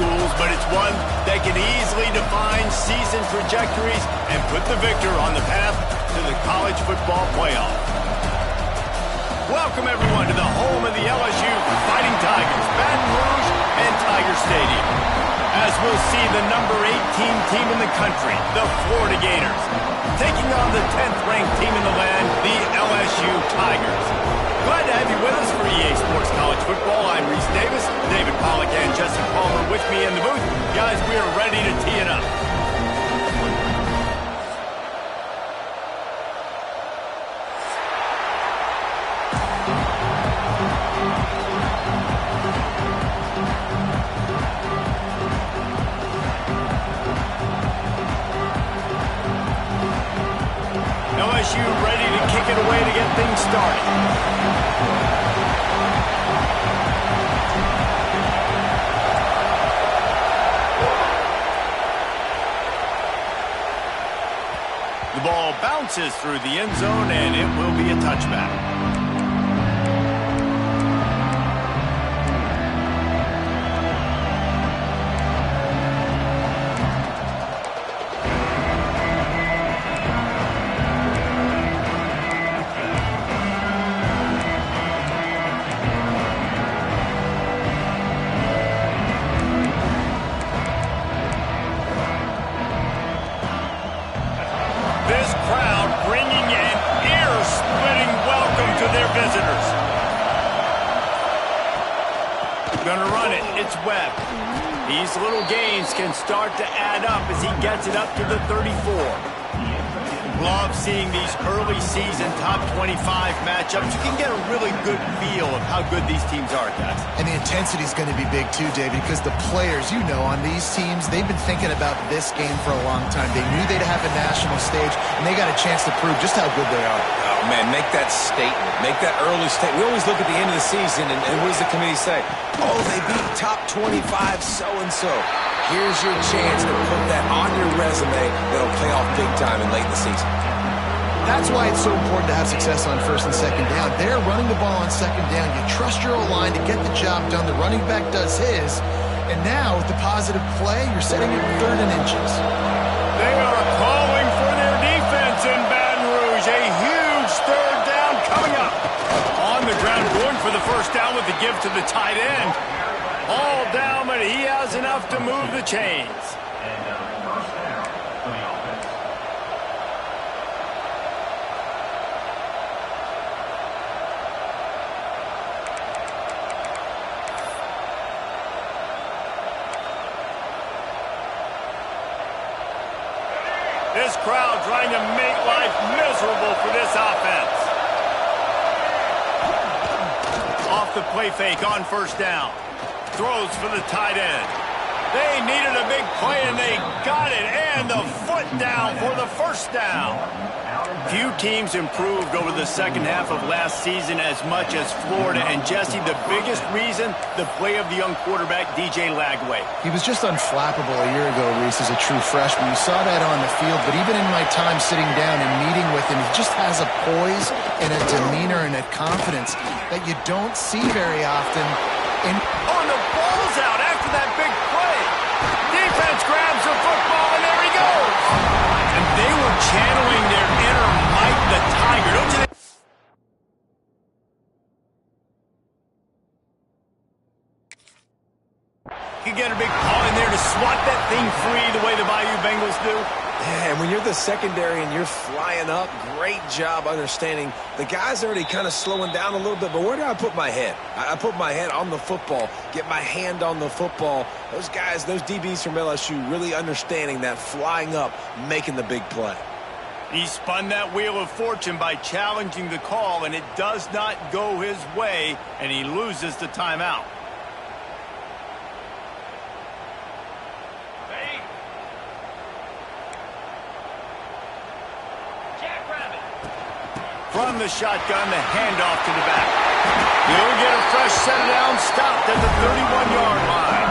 schools, but it's one that can easily define season trajectories and put the victor on the path to the college football playoff. Welcome, everyone, to the home of the LSU Fighting Tigers, Baton Rouge and Tiger Stadium. As we'll see the number 18 team in the country, the Florida Gators, taking on the 10th-ranked team in the land, the LSU Tigers. Glad to have you with us for EA Sports College Football. I'm Reese Davis, David Pollack and Jesse Palmer with me in the booth. Guys, we are ready to tee it up. LSU ready to kick it away to get things started. The ball bounces through the end zone, and it will be a touchback. This crowd bringing an ear-splitting welcome to their visitors. Gonna run it. It's Webb. These little gains can start to add up as he gets it up to the 34. Love seeing these early season top 25 matchups. You can get a really good feel of how good these teams are, guys. And the intensity is going to be big too, David, because the players, you know, on these teams, they've been thinking about this game for a long time. They knew they'd have a national stage, and they got a chance to prove just how good they are. Oh, man, make that statement. Make that early statement. We always look at the end of the season, and what does the committee say? Oh, they beat top 25 so-and-so. Here's your chance to put that on your resume that'll pay off big time and late in the season. That's why it's so important to have success on first and second down. They're running the ball on second down. You trust your O-line to get the job done. The running back does his. And now, with the positive play, you're setting it third and inches. They are calling for their defense in Baton Rouge. A huge third down coming up. On the ground, going for the first down with the give to the tight end. All down, but he has enough to move the chains. This crowd trying to make life miserable for this offense. Off the play fake on first down. Throws for the tight end. They needed a big play, and they got it. And the foot down for the first down. Few teams improved over the second half of last season as much as Florida. And, Jesse, the biggest reason, the play of the young quarterback, DJ Lagway. He was just unflappable a year ago, Reese, as a true freshman. You saw that on the field, but even in my time sitting down and meeting with him, he just has a poise and a demeanor and a confidence that you don't see very often. And oh, the ball's out after that big play. Defense grabs the football, and there he goes. And they were channeling their inner Mike the Tiger, don't you think? You get a big paw in there to swat that thing free the way the Bayou Bengals do. Yeah, and when you're the secondary and you're flying up, great job understanding. The guy's already kind of slowing down a little bit, but where do I put my head? I put my head on the football, get my hand on the football. Those guys, those DBs from LSU really understanding that flying up, making the big play. He spun that wheel of fortune by challenging the call, and it does not go his way, and he loses the timeout. From the shotgun, the handoff to the back. He'll get a fresh set down, stopped at the 31-yard line.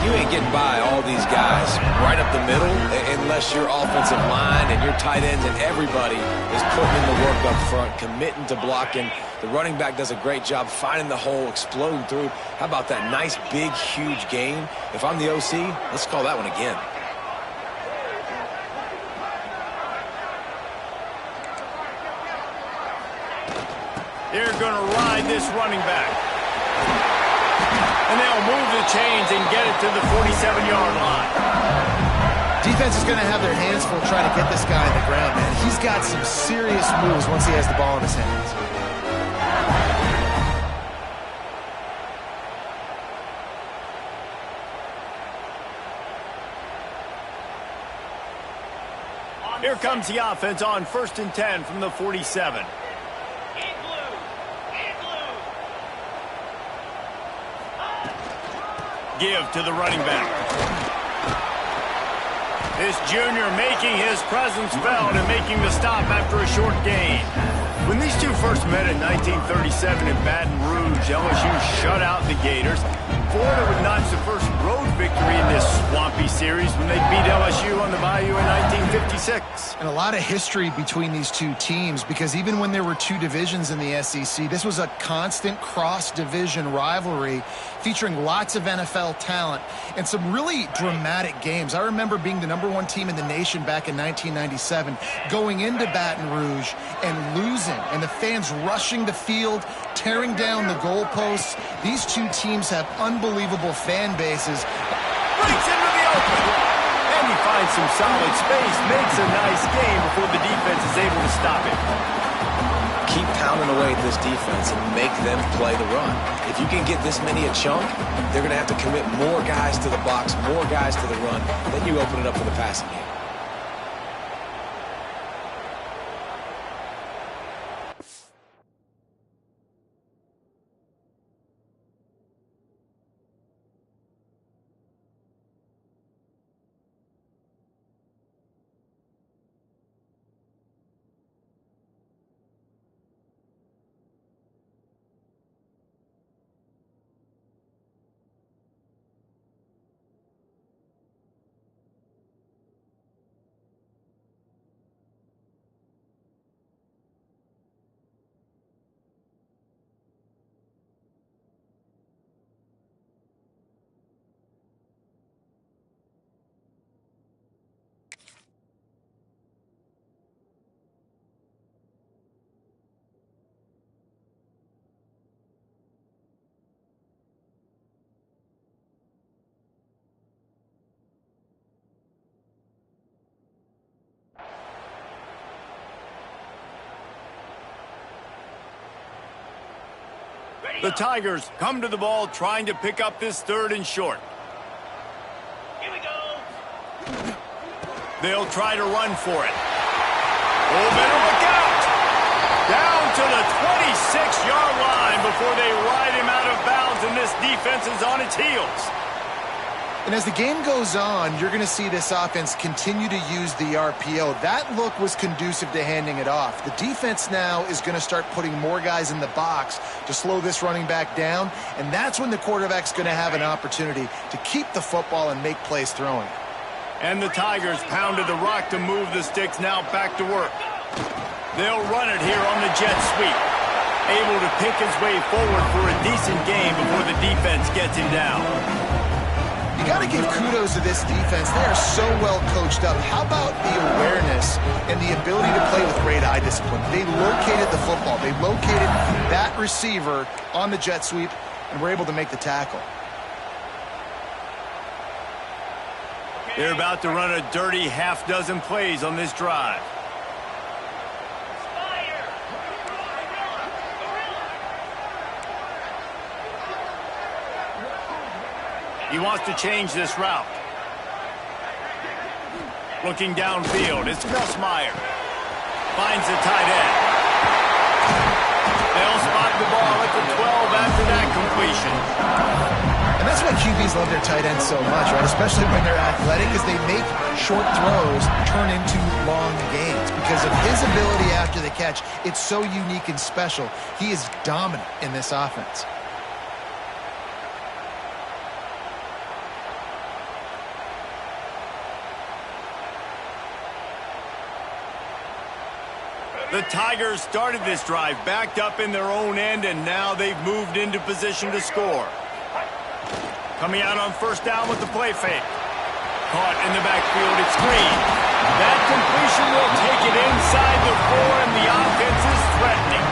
You ain't getting by all these guys right up the middle unless your offensive line and your tight ends and everybody is putting in the work up front, committing to blocking. The running back does a great job finding the hole, exploding through. How about that nice, big, huge gain? If I'm the OC, let's call that one again. They're going to ride this running back. And they'll move the chains and get it to the 47-yard line. Defense is going to have their hands full trying to get this guy on the ground, man. He's got some serious moves once he has the ball in his hands. Here comes the offense on 1st and 10 from the 47. Give to the running back. This junior making his presence felt and making the stop after a short gain. When these two first met in 1937 in Baton Rouge, LSU shut out the Gators. Florida would notch the first road victory in this swampy series when they beat LSU on the Bayou in 1956. And a lot of history between these two teams, because even when there were two divisions in the SEC, this was a constant cross-division rivalry featuring lots of NFL talent and some really dramatic games. I remember being the #1 team in the nation back in 1997, going into Baton Rouge and losing, and the fans rushing the field, tearing down the goalposts. These two teams have unbelievable fan bases. Breaks into the open. And he finds some solid space, makes a nice game before the defense is able to stop it. Keep pounding away at this defense and make them play the run. If you can get this many a chunk, they're going to have to commit more guys to the box, more guys to the run. Then you open it up for the passing game. The Tigers come to the ball trying to pick up this 3rd and short. Here we go. They'll try to run for it. Oh, better look out! Down to the 26-yard line before they ride him out of bounds, and this defense is on its heels. And as the game goes on, you're going to see this offense continue to use the RPO. That look was conducive to handing it off. The defense now is going to start putting more guys in the box to slow this running back down, and that's when the quarterback's going to have an opportunity to keep the football and make plays throwing. And the Tigers pounded the rock to move the sticks, now back to work. They'll run it here on the jet sweep. Able to pick his way forward for a decent game before the defense gets him down. You got to give kudos to this defense. They are so well coached up. How about the awareness and the ability to play with great eye discipline? They located the football. They located that receiver on the jet sweep and were able to make the tackle. They're about to run a dirty half-dozen plays on this drive. He wants to change this route. Looking downfield, it's Gus Meyer. Finds the tight end. They'll spot the ball at the 12 after that completion. And that's why QBs love their tight ends so much, right? Especially when they're athletic, because they make short throws turn into long gains. Because of his ability after the catch, it's so unique and special. He is dominant in this offense. The Tigers started this drive backed up in their own end, and now they've moved into position to score. Coming out on first down with the play fake. Caught in the backfield, it's Green. That completion will take it inside the 4, and the offense is threatening.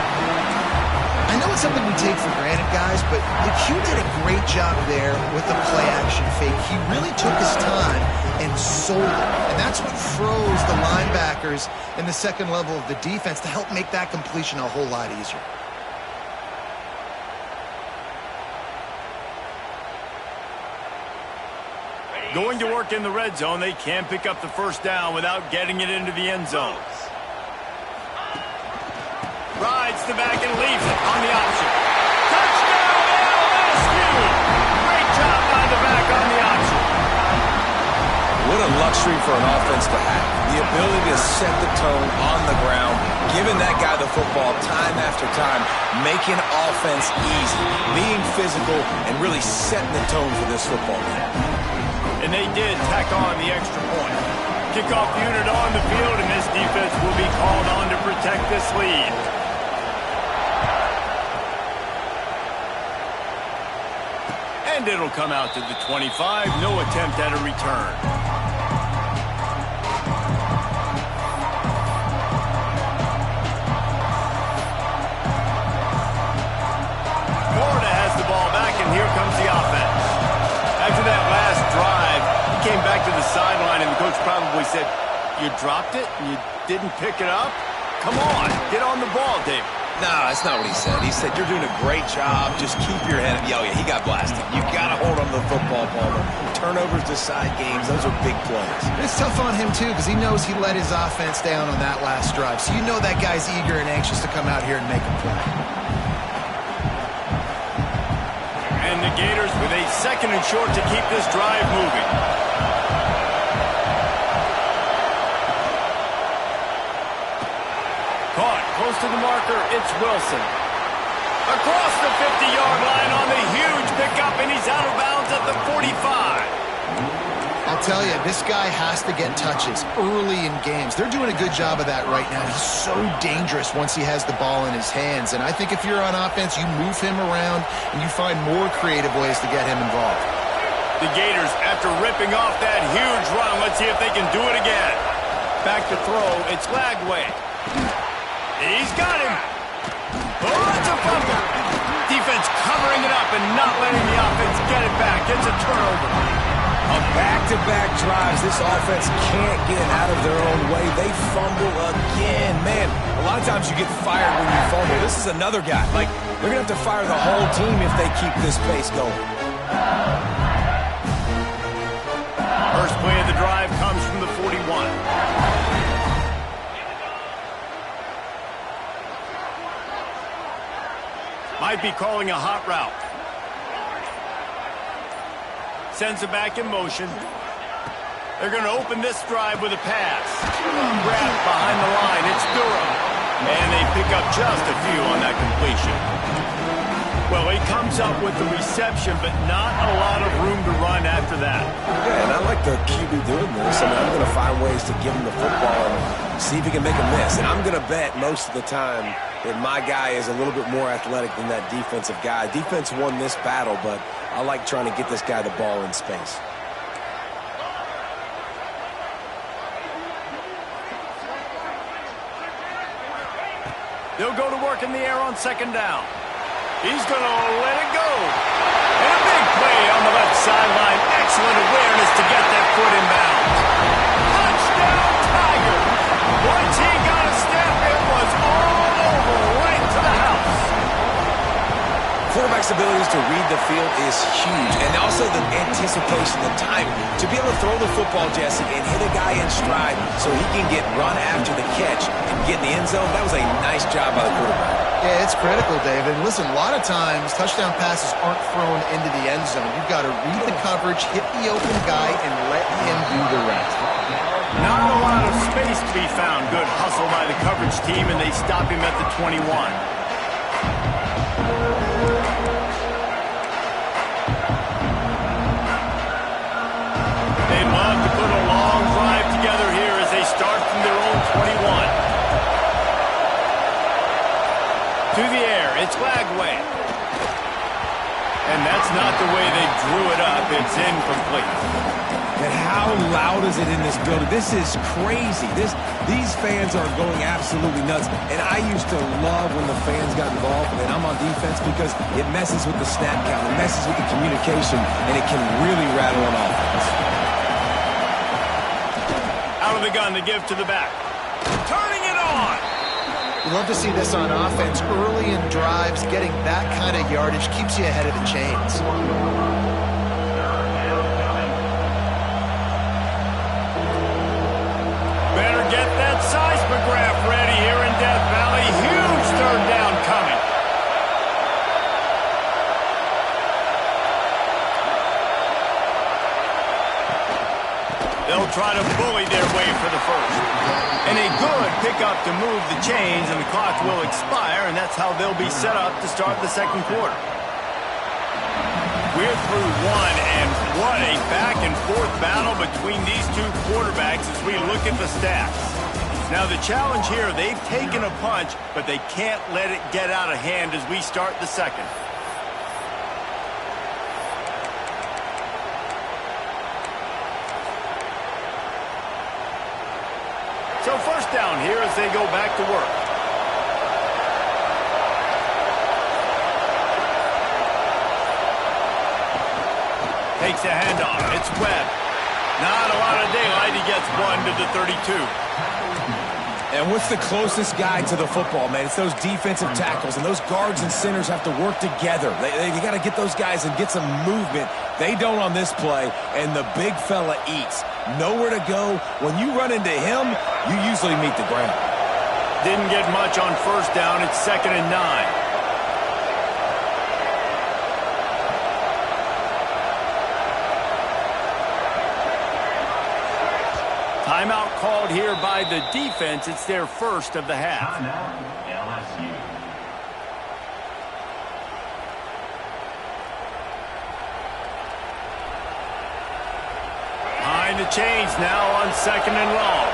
I know it's something we take for granted, guys, but Q did a great job there with the play-action fake. He really took his time and sold it. And that's what froze the linebackers in the second level of the defense to help make that completion a whole lot easier. Going to work in the red zone, they can't pick up the first down without getting it into the end zone. Rides the back and leaves it on the option. Touchdown, LSU! Great job by the back on the option. What a luxury for an offense to have. The ability to set the tone on the ground, giving that guy the football time after time, making offense easy, being physical, and really setting the tone for this football game. And they did tack on the extra point. Kickoff unit on the field, and this defense will be called on to protect this lead. And it'll come out to the 25. No attempt at a return. Florida has the ball back, and here comes the offense. After that last drive, he came back to the sideline, and the coach probably said, "You dropped it and you didn't pick it up? Come on, get on the ball, Dave." No, that's not what he said. He said, "You're doing a great job. Just keep your head up." Oh, yeah, he got blasted. You got to hold on to the football, Palmer. Turnovers decide games. Those are big plays. It's tough on him, too, because he knows he let his offense down on that last drive. So you know that guy's eager and anxious to come out here and make a play. And the Gators with a second and short to keep this drive moving. Caught close to the marker, it's Wilson. Across the 50-yard line on the huge pickup, and he's out of bounds at the 45. I'll tell you, this guy has to get touches early in games. They're doing a good job of that right now. He's so dangerous once he has the ball in his hands. And I think if you're on offense, you move him around and you find more creative ways to get him involved. The Gators, after ripping off that huge run, let's see if they can do it again. Back to throw, it's Lagway. He's got him. Oh, it's a fumble. Defense covering it up and not letting the offense get it back. It's a turnover. A back-to-back drives. This offense can't get out of their own way. They fumble again. Man, a lot of times you get fired when you fumble. This is another guy. Like, they're going to have to fire the whole team if they keep this pace going. First play of the drive comes from the 41. Might be calling a hot route. Sends it back in motion. They're going to open this drive with a pass. Grab behind the line. It's Durham. And they pick up just a few on that completion. Well, he comes up with the reception, but not a lot of room to run after that. Yeah, and I like the QB doing this. I mean, I'm going to find ways to give him the football and see if he can make a miss. And I'm going to bet most of the time that my guy is a little bit more athletic than that defensive guy. Defense won this battle, but I like trying to get this guy the ball in space. They'll go to work in the air on second down. He's going to let it go. And a big play on the left sideline. Excellent awareness to get that foot in bounds. Touchdown, Tigers. Once he got a step, it was all over, right to the house. Quarterback's abilities to read the field is huge, and also the anticipation, the timing. To be able to throw the football, Jesse, and hit a guy in stride so he can get run after the catch and get in the end zone, that was a nice job by the quarterback. Yeah, it's critical, David. Listen, a lot of times touchdown passes aren't thrown into the end zone. You've got to read the coverage, hit the open guy, and let him do the rest. Not a lot of space to be found. Good hustle by the coverage team, and they stop him at the 21. They'd love to put a long drive together here as they start from their own 21. And that's not the way they drew it up. It's incomplete. And how loud is it in this building? This is crazy. These fans are going absolutely nuts. And I used to love when the fans got involved, and I'm on defense because it messes with the snap count, it messes with the communication, and it can really rattle an offense. Out of the gun to give to the back. Turning it on. You love to see this on offense. Early in drives, getting that kind of yardage keeps you ahead of the chains. Better get that seismograph ready here in Death Valley. Huge third down coming. They'll try to bully their way for the first. And a good pickup to move the chains, and the clock will expire, and that's how they'll be set up to start the second quarter. We're through one, and what a back-and-forth battle between these two quarterbacks as we look at the stats. Now, the challenge here, they've taken a punch, but they can't let it get out of hand as we start the second. So first down here as they go back to work. Takes a handoff. It's Webb. Not a lot of daylight. He gets one to the 32. And what's the closest guy to the football, man? It's those defensive tackles, and those guards and centers have to work together. They got to get those guys and get some movement. They don't on this play, and the big fella eats. Nowhere to go. When you run into him, you usually meet the ground. Didn't get much on first down. It's 2nd and 9. Timeout called here by the defense. It's their first of the half. Behind the chains now on 2nd and long.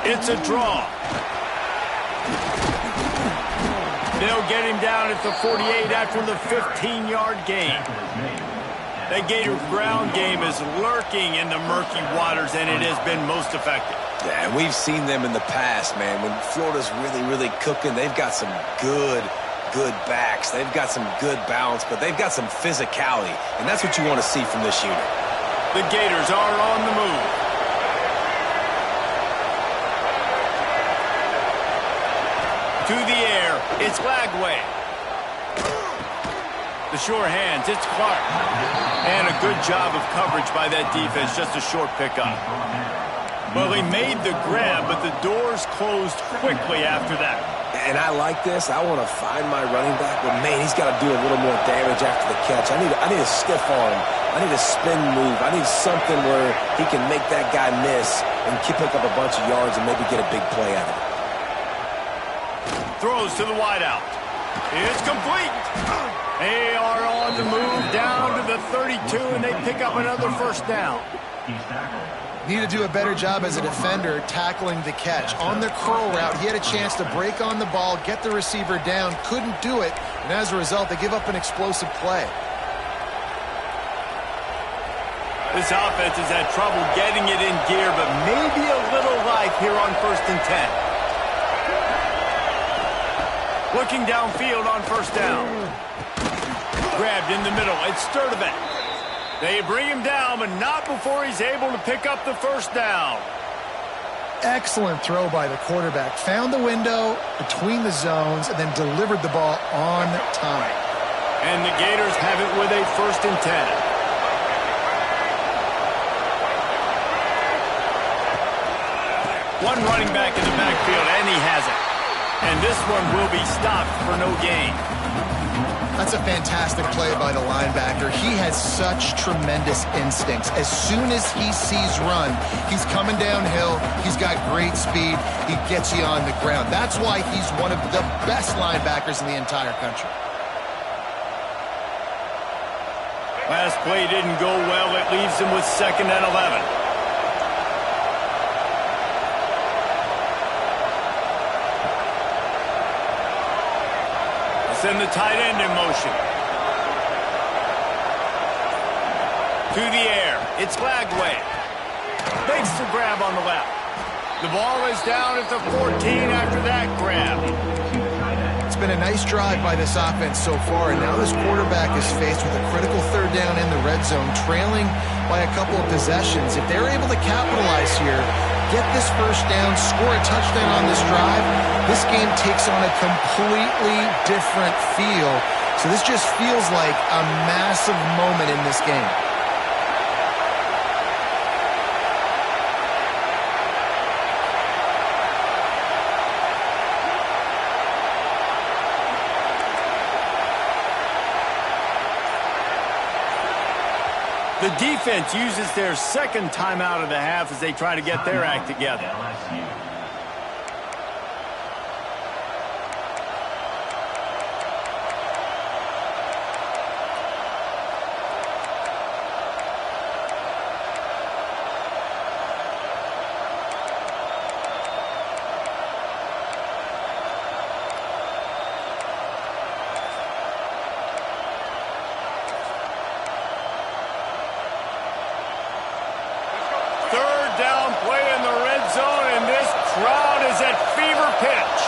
It's a draw. They'll get him down at the 48 after the 15-yard gain. The Gator ground game is lurking in the murky waters, and it has been most effective. Yeah, and we've seen them in the past, man. When Florida's really, really cooking, they've got some good backs. They've got some good balance, but they've got some physicality, and that's what you want to see from this unit. The Gators are on the move. To the air, it's Lagway. The sure hands, it's Clark. And a good job of coverage by that defense, just a short pickup. Well, he made the grab, but the doors closed quickly after that. And I like this. I want to find my running back, but man, he's got to do a little more damage after the catch. I need a stiff arm. I need a spin move. I need something where he can make that guy miss and pick up a bunch of yards and maybe get a big play out of it. Throws to the wideout. It's complete. They are on the move down to the 32, and they pick up another first down. Need to do a better job as a defender tackling the catch. On the curl route, he had a chance to break on the ball, get the receiver down, couldn't do it, and as a result, they give up an explosive play. This offense has had trouble getting it in gear, but maybe a little life here on 1st and 10. Looking downfield on first down. Grabbed in the middle. It's Sturdivant. They bring him down, but not before he's able to pick up the first down. Excellent throw by the quarterback. Found the window between the zones and then delivered the ball on time. And the Gators have it with a 1st and 10. One running back in the backfield, and he has it. And this one will be stopped for no gain. That's a fantastic play by the linebacker. He has such tremendous instincts. As soon as he sees run, he's coming downhill. He's got great speed. He gets you on the ground. That's why he's one of the best linebackers in the entire country. Last play didn't go well. It leaves him with 2nd and 11. Send the tight end in motion. To the air. It's Lagway. Makes the grab on the left. The ball is down at the 14 after that grab. It's been a nice drive by this offense so far, and now this quarterback is faced with a critical third down in the red zone, trailing by a couple of possessions. If they're able to capitalize here, get this first down, score a touchdown on this drive, this game takes on a completely different feel. So this just feels like a massive moment in this game. The defense uses their second timeout of the half as they try to get their act together. Down play in the red zone, and this crowd is at fever pitch.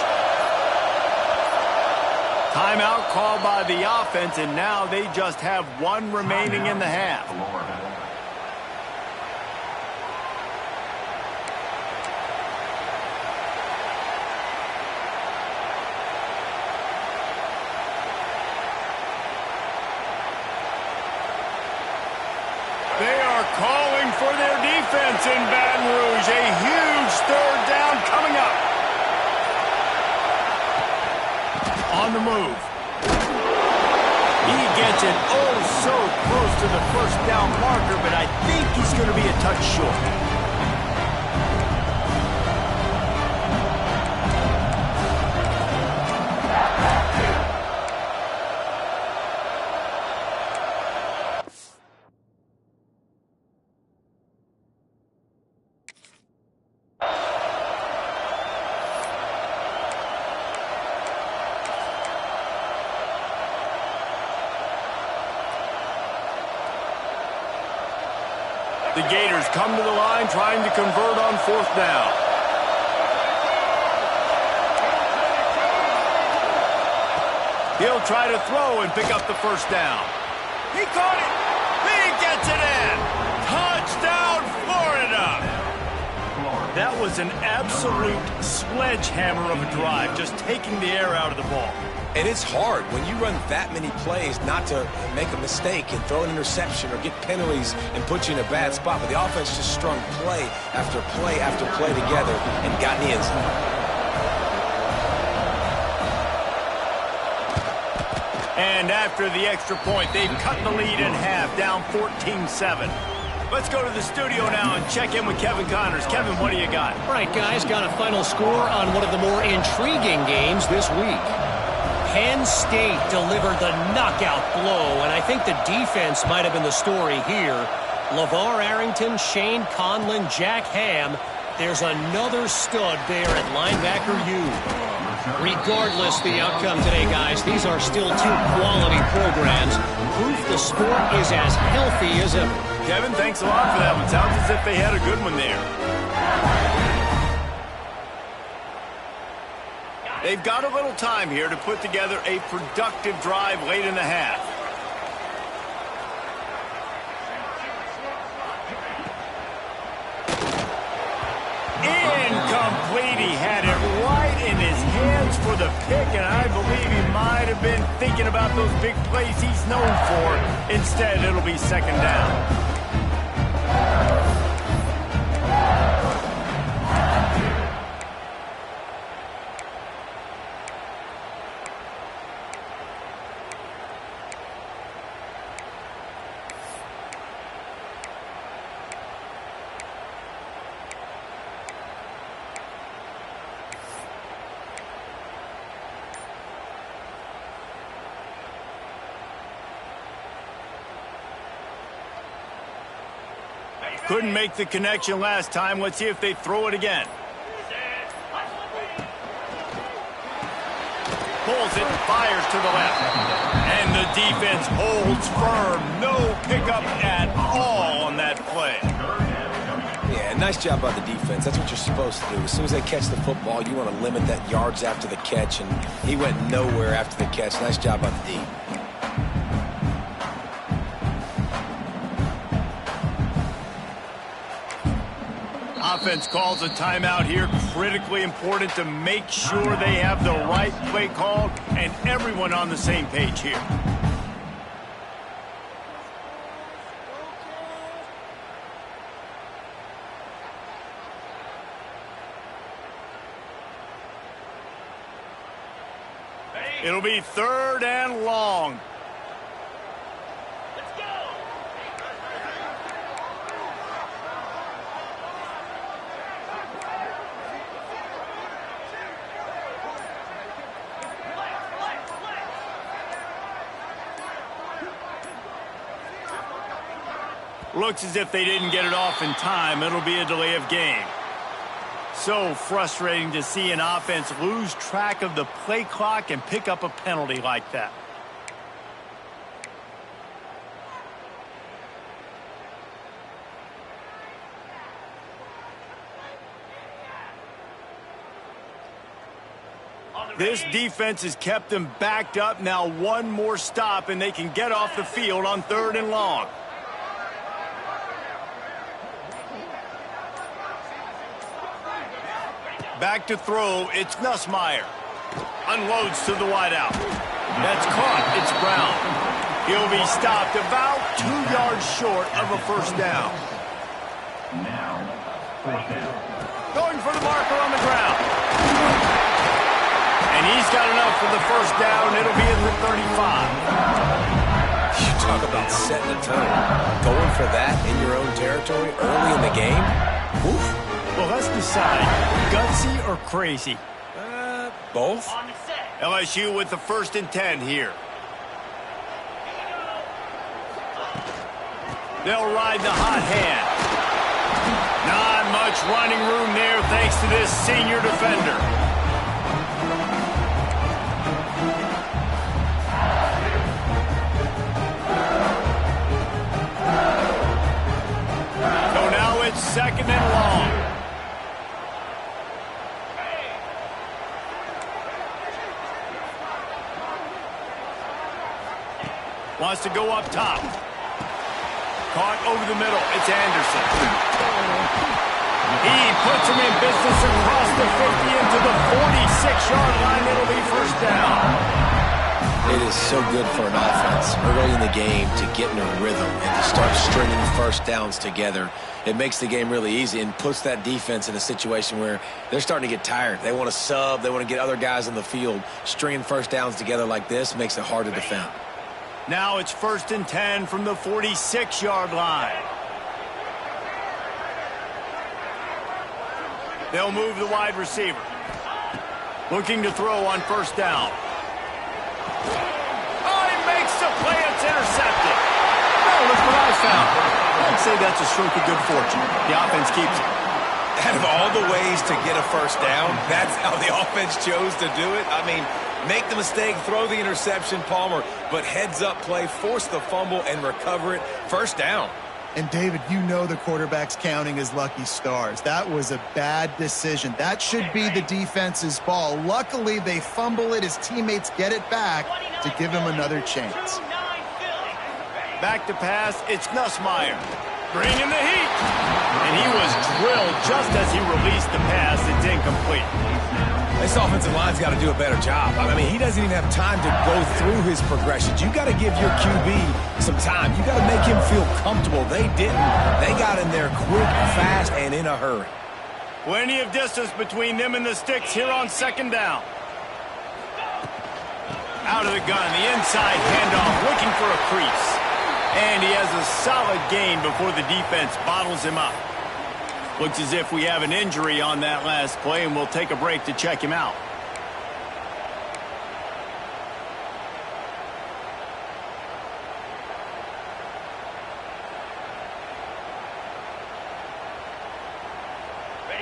Timeout called by the offense, and now they just have one remaining in the half. They are calling for their defense in Baton Rouge. A huge third down coming up. On the move. He gets it so close to the first down marker, but I think he's going to be a touch short. The Gators come to the line trying to convert on fourth down. He'll try to throw and pick up the first down. He caught it. He gets it in. Touchdown, Florida. That was an absolute sledgehammer of a drive, just taking the air out of the ball. And it's hard when you run that many plays not to make a mistake and throw an interception or get penalties and put you in a bad spot. But the offense just strung play after play after play together and got in the end zone. And after the extra point, they've cut the lead in half, down 14-7. Let's go to the studio now and check in with Kevin Connors. Kevin, what do you got? All right, guys, got a final score on one of the more intriguing games this week. Penn State delivered the knockout blow, and I think the defense might have been the story here. LeVar Arrington, Shane Conlon, Jack Ham. There's another stud there at linebacker U. Regardless the outcome today, guys, these are still two quality programs. Proof the sport is as healthy as ever. Kevin, thanks a lot for that one. Sounds as if they had a good one there. They've got a little time here to put together a productive drive late in the half. Incomplete. He had it right in his hands for the pick, and I believe he might have been thinking about those big plays he's known for. Instead, it'll be second down. Couldn't make the connection last time. Let's see if they throw it again. Pulls it and fires to the left. And the defense holds firm. No pickup at all on that play. Yeah, nice job by the defense. That's what you're supposed to do. As soon as they catch the football, you want to limit that yards after the catch, and he went nowhere after the catch. Nice job by the D. Offense calls a timeout here. Critically important to make sure they have the right play called and everyone on the same page here. It'll be 3rd and long. Let's go. Looks as if they didn't get it off in time. It'll be a delay of game. So frustrating to see an offense lose track of the play clock and pick up a penalty like that. This defense has them backed up. Now one more stop and they can get off the field on 3rd and long. Back to throw, it's Nussmeier. Unloads to the wideout. That's caught, it's Brown. He'll be stopped about 2 yards short of a first down. Now, first down. Going for the marker on the ground. And he's got enough for the first down. It'll be at the 35. You talk about setting a tone. Going for that in your own territory early in the game? Oof. Well, let's decide, gutsy or crazy? Both? On the set. LSU with the 1st and 10 here. They'll ride the hot hand. Not much running room there thanks to this senior defender. So now it's 2nd and long. Wants to go up top. Caught over the middle. It's Anderson. He puts him in business across the 50 into the 46-yard line. It'll be first down. It is so good for an offense early in the game to get in a rhythm and to start stringing first downs together. It makes the game really easy and puts that defense in a situation where they're starting to get tired. They want to sub. They want to get other guys on the field. Stringing first downs together like this makes it hard to defend. Now it's 1st and 10 from the 46-yard line. They'll move the wide receiver. Looking to throw on first down. Oh, he makes the play. It's intercepted. Oh, look what I found. I'd say that's a stroke of good fortune. The offense keeps it. Out of all the ways to get a first down, that's how the offense chose to do it. I mean, make the mistake, throw the interception, Palmer, but heads-up play, force the fumble, and recover it. First down. And, David, you know the quarterback's counting his lucky stars. That was a bad decision. That should be the defense's ball. Luckily, they fumble it. His teammates get it back to give him another chance. Back to pass, it's Nussmeier. Bringing the heat. And he was drilled just as he released the pass. It's incomplete. This offensive line's got to do a better job. I mean, he doesn't even have time to go through his progressions. You got to give your QB some time. You got to make him feel comfortable. They didn't. They got in there quick, fast, and in a hurry. Plenty of distance between them and the sticks here on 2nd down. Out of the gun, the inside handoff, looking for a crease. And he has a solid gain before the defense bottles him up. Looks as if we have an injury on that last play, and we'll take a break to check him out.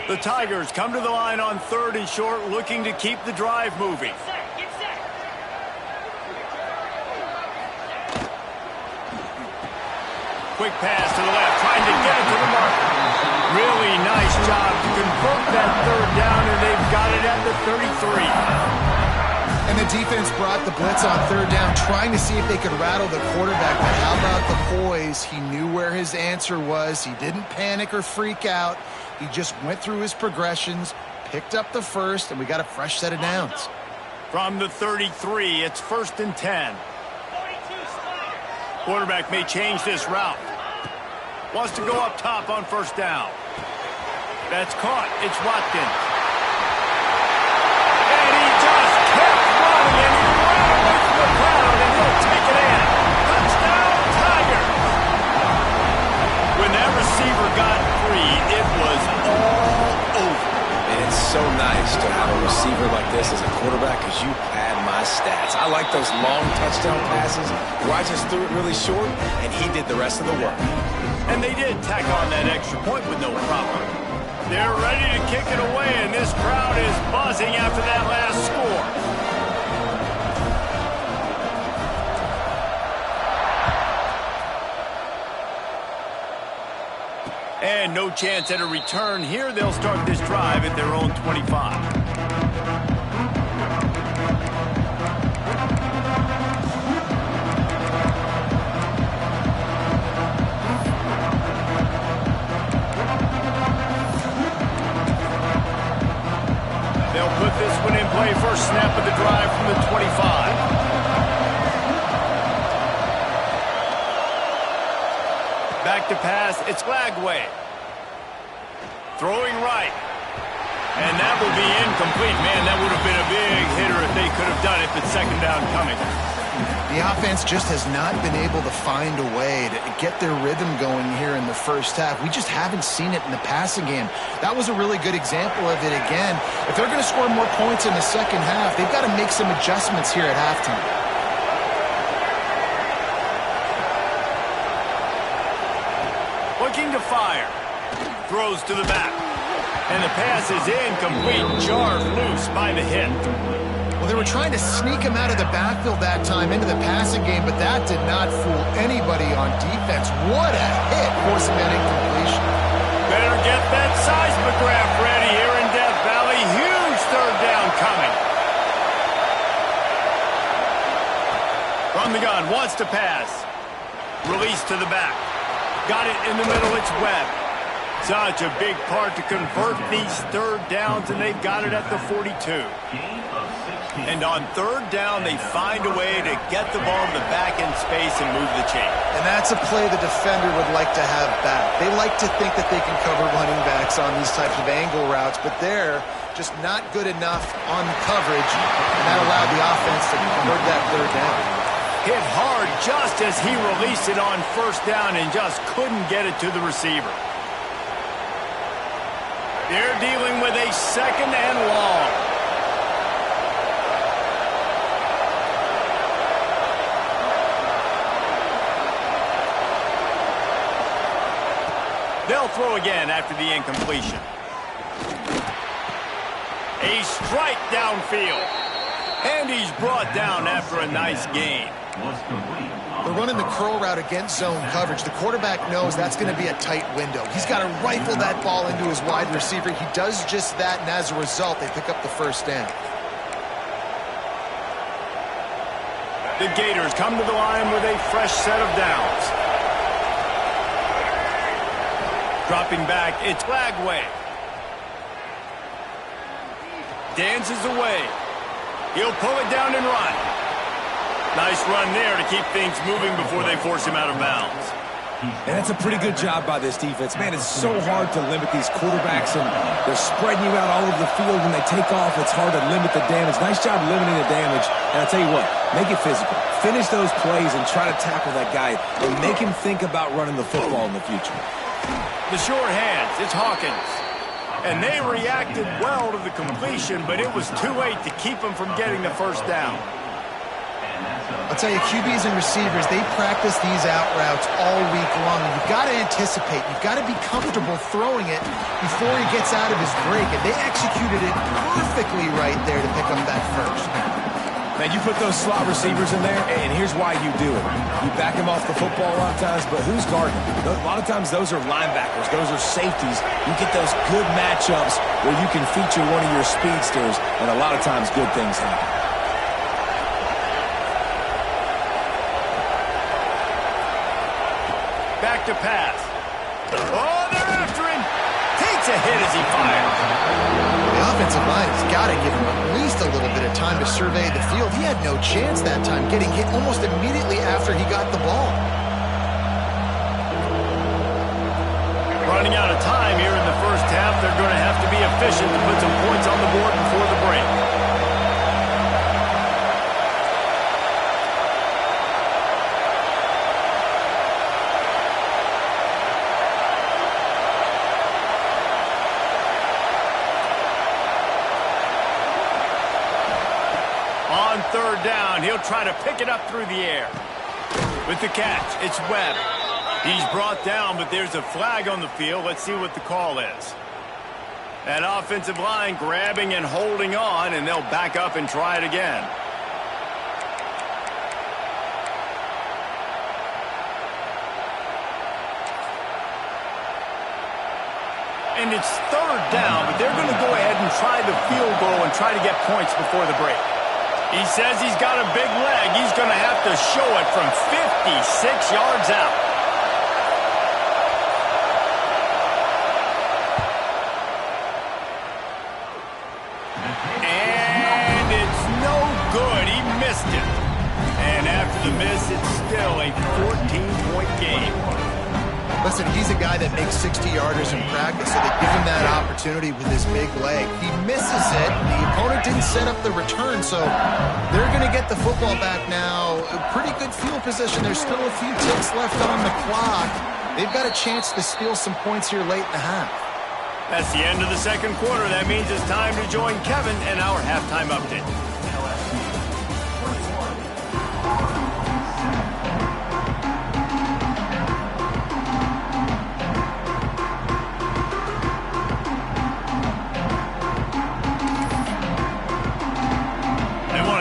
The Tigers come to the line on 3rd and short, looking to keep the drive moving. Get set. Quick pass to the left, trying to get it to the mark. Really nice job to convert that third down, and they've got it at the 33. And the defense brought the blitz on third down, trying to see if they could rattle the quarterback. But how about the poise? He knew where his answer was. He didn't panic or freak out. He just went through his progressions, picked up the first, and we got a fresh set of downs. From the 33, it's 1st and 10. Quarterback may change this route. Wants to go up top on 1st down. That's caught. It's Watkins. And he just kept running, and he ran away from the crowd, and he'll take it in. Touchdown, Tigers! When that receiver got free, it was all over. And it's so nice to have a receiver like this as a quarterback because you pad my stats. I like those long touchdown passes where I just threw it really short, and he did the rest of the work. And they did tack on that extra point with no problem. They're ready to kick it away, and this crowd is buzzing after that last score. And no chance at a return here. They'll start this drive at their own 25. They'll put this one in play. First snap of the drive from the 25. Back to pass. It's Lagway. Throwing right. And that will be incomplete. Man, that would have been a big hitter if they could have done it, but 2nd down coming. The offense just has not been able to find a way to get their rhythm going here in the first half. We just haven't seen it in the passing game. That was a really good example of it again. If they're going to score more points in the second half, they've got to make some adjustments here at halftime. Looking to fire. Throws to the back. And the pass is incomplete. Jarred loose by the hit. Well, they were trying to sneak him out of the backfield that time into the passing game, but that did not fool anybody on defense. What a hit, forcing that incompletion. Better get that seismograph ready here in Death Valley. Huge 3rd down coming. From the gun, wants to pass. Release to the back. Got it in the middle, it's Webb. Such a big part to convert these 3rd downs, and they've got it at the 42. And on 3rd down, they find a way to get the ball in the back end space and move the chain. And that's a play the defender would like to have back. They like to think that they can cover running backs on these types of angle routes, but they're just not good enough on coverage, and that allowed the offense to convert that 3rd down. Hit hard just as he released it on 1st down and just couldn't get it to the receiver. They're dealing with a 2nd and long. They'll throw again after the incompletion. A strike downfield. And he's brought down after a nice gain. They're running the curl route against zone coverage. The quarterback knows that's going to be a tight window. He's got to rifle that ball into his wide receiver. He does just that, and as a result, they pick up the 1st down. The Gators come to the line with a fresh set of downs. Dropping back, it's Lagway. Dances away. He'll pull it down and run. Nice run there to keep things moving before they force him out of bounds. And that's a pretty good job by this defense. Man, it's so hard to limit these quarterbacks, and they're spreading you out all over the field. When they take off, it's hard to limit the damage. Nice job limiting the damage. And I'll tell you what, make it physical. Finish those plays and try to tackle that guy and make him think about running the football in the future. The short hands, it's Hawkins. And they reacted well to the completion, but it was too late to keep them from getting the 1st down. I'll tell you, QBs and receivers, they practice these out routes all week long. You've got to anticipate. You've got to be comfortable throwing it before he gets out of his break. And they executed it perfectly right there to pick up that 1st. Man, you put those slot receivers in there, and here's why you do it. You back them off the football a lot of times, but who's guarding them? A lot of times those are linebackers. Those are safeties. You get those good matchups where you can feature one of your speedsters, and a lot of times good things happen. Back to pass. Oh, they're after him. Takes a hit as he fires. The offensive line has got to give him at least a little bit of time to survey the field. He had no chance that time, getting hit almost immediately after he got the ball. Running out of time here in the first half. They're going to have to be efficient to put some points on the board before the break. On third down, he'll try to pick it up through the air. With the catch, it's Webb. He's brought down, but there's a flag on the field. Let's see what the call is. That offensive line grabbing and holding on, and they'll back up and try it again. And it's third down, but they're going to go ahead and try the field goal and try to get points before the break. He says he's got a big leg. He's going to have to show it from 56 yards out. And it's no good. He missed it. And after the miss, it's still a 14-point game. Listen, he's a guy that makes 60-yarders in practice, so they give him that opportunity with his big leg. He misses it. The opponent didn't set up the return, so they're going to get the football back now. A pretty good field position. There's still a few ticks left on the clock. They've got a chance to steal some points here late in the half. That's the end of the second quarter. That means it's time to join Kevin and our halftime update.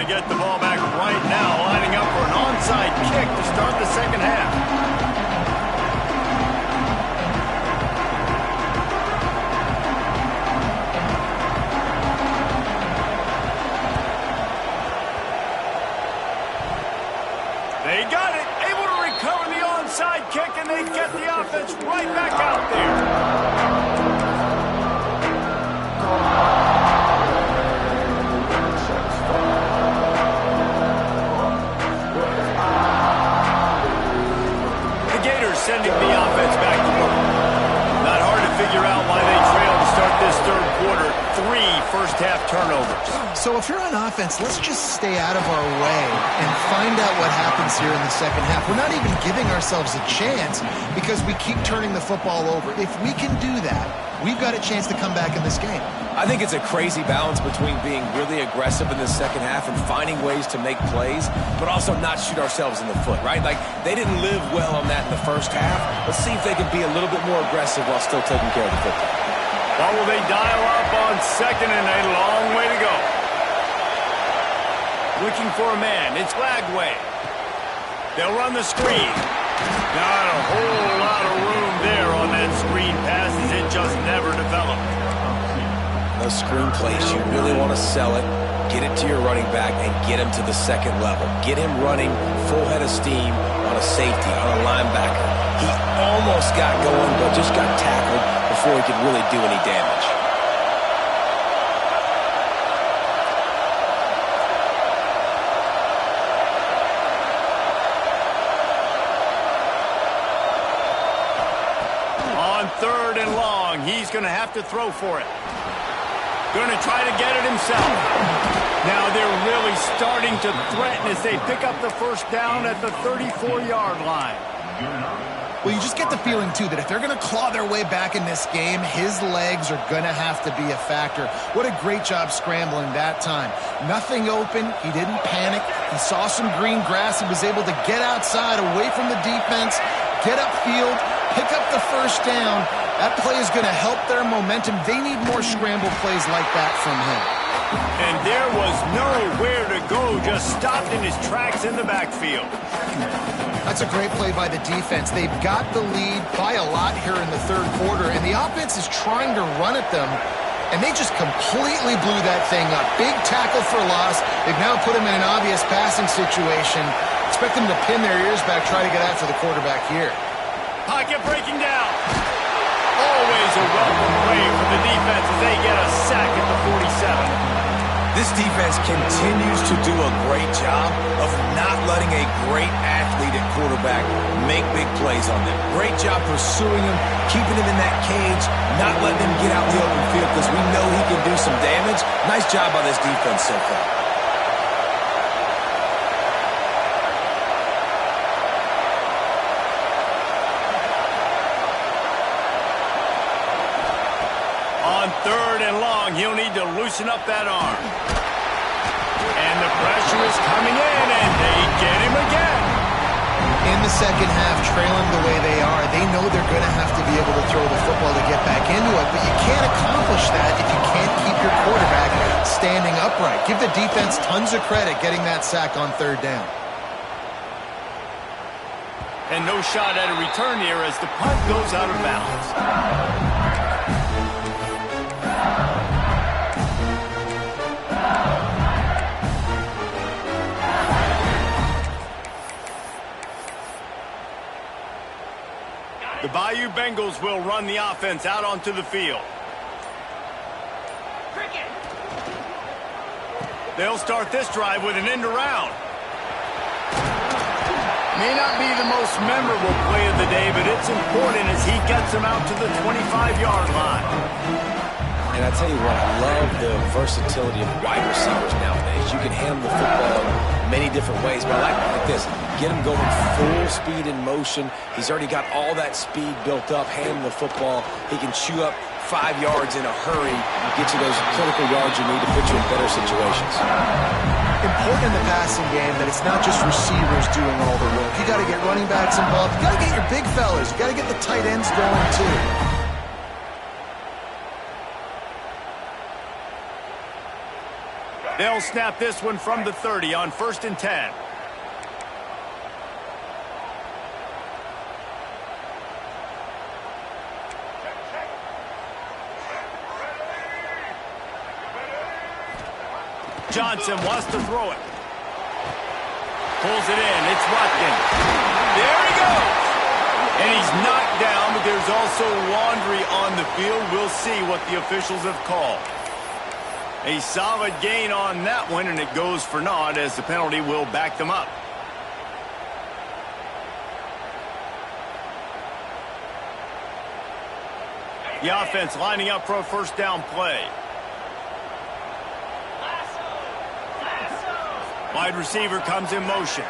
Get the ball back right now, lining up for an onside kick to start the second half. They got it, able to recover the onside kick, and they get the offense right back out there. Sending the offense back to work. Not hard to figure out why they trail to start this third quarter. 3 first-half turnovers. So if you're on offense, let's just stay out of our way and find out what happens here in the second half. We're not even giving ourselves a chance because we keep turning the football over. If we can do that, we've got a chance to come back in this game. I think it's a crazy balance between being really aggressive in the second half and finding ways to make plays, but also not shoot ourselves in the foot, right? Like, they didn't live well on that in the first half. Let's see if they can be a little bit more aggressive while still taking care of the football. Well, will they dial up on second and a long way to go? Looking for a man. It's Lagway. They'll run the screen. Not a whole lot of room there on that screen pass as it just never developed. Those screen plays, you really want to sell it, get it to your running back, and get him to the second level. Get him running full head of steam on a safety, on a linebacker. He almost got going, but just got tackled before he could really do any damage. On third and long, he's going to have to throw for it. Going to try to get it himself. Now they're really starting to threaten as they pick up the first down at the 34-yard line. Well, you just get the feeling, too, that if they're going to claw their way back in this game, his legs are going to have to be a factor. What a great job scrambling that time. Nothing open. He didn't panic. He saw some green grass. He was able to get outside, away from the defense, get upfield, pick up the first down. That play is going to help their momentum. They need more scramble plays like that from him. And there was nowhere to go just stopped in his tracks in the backfield. That's a great play by the defense. They've got the lead by a lot here in the third quarter, and the offense is trying to run at them, and they just completely blew that thing up. Big tackle for loss. They've now put him in an obvious passing situation. Expect them to pin their ears back, try to get after the quarterback here. Pocket breaking down. Always a welcome play for the defense as they get a sack at the 47. This defense continues to do a great job of not letting a great athlete at quarterback make big plays on them. Great job pursuing him, keeping him in that cage, not letting him get out in the open field because we know he can do some damage. Nice job by this defense so far. On third and long, he'll need to loosen up that arm. And the pressure is coming in, and they get him again. In the second half, trailing the way they are, they know they're going to have to be able to throw the football to get back into it, but you can't accomplish that if you can't keep your quarterback standing upright. Give the defense tons of credit getting that sack on third down. And no shot at a return here as the punt goes out of bounds. The Bayou Bengals will run the offense out onto the field. They'll start this drive with an end around. May not be the most memorable play of the day, but it's important as he gets them out to the 25-yard line. And I tell you what, I love the versatility of wide receivers nowadays. You can handle the football in many different ways, but I like this. Get him going full speed in motion. He's already got all that speed built up, handling the football. He can chew up 5 yards in a hurry and get you those critical yards you need to put you in better situations. Important in the passing game that it's not just receivers doing all the work. You got to get running backs involved. You got to get your big fellas. You got to get the tight ends going too. They'll snap this one from the 30 on 1st and 10. Johnson wants to throw it. Pulls it in. It's Watkins. There he goes. And he's knocked down, but there's also laundry on the field. We'll see what the officials have called. A solid gain on that one, and it goes for naught as the penalty will back them up. The offense lining up for a first down play. Wide receiver comes in motion.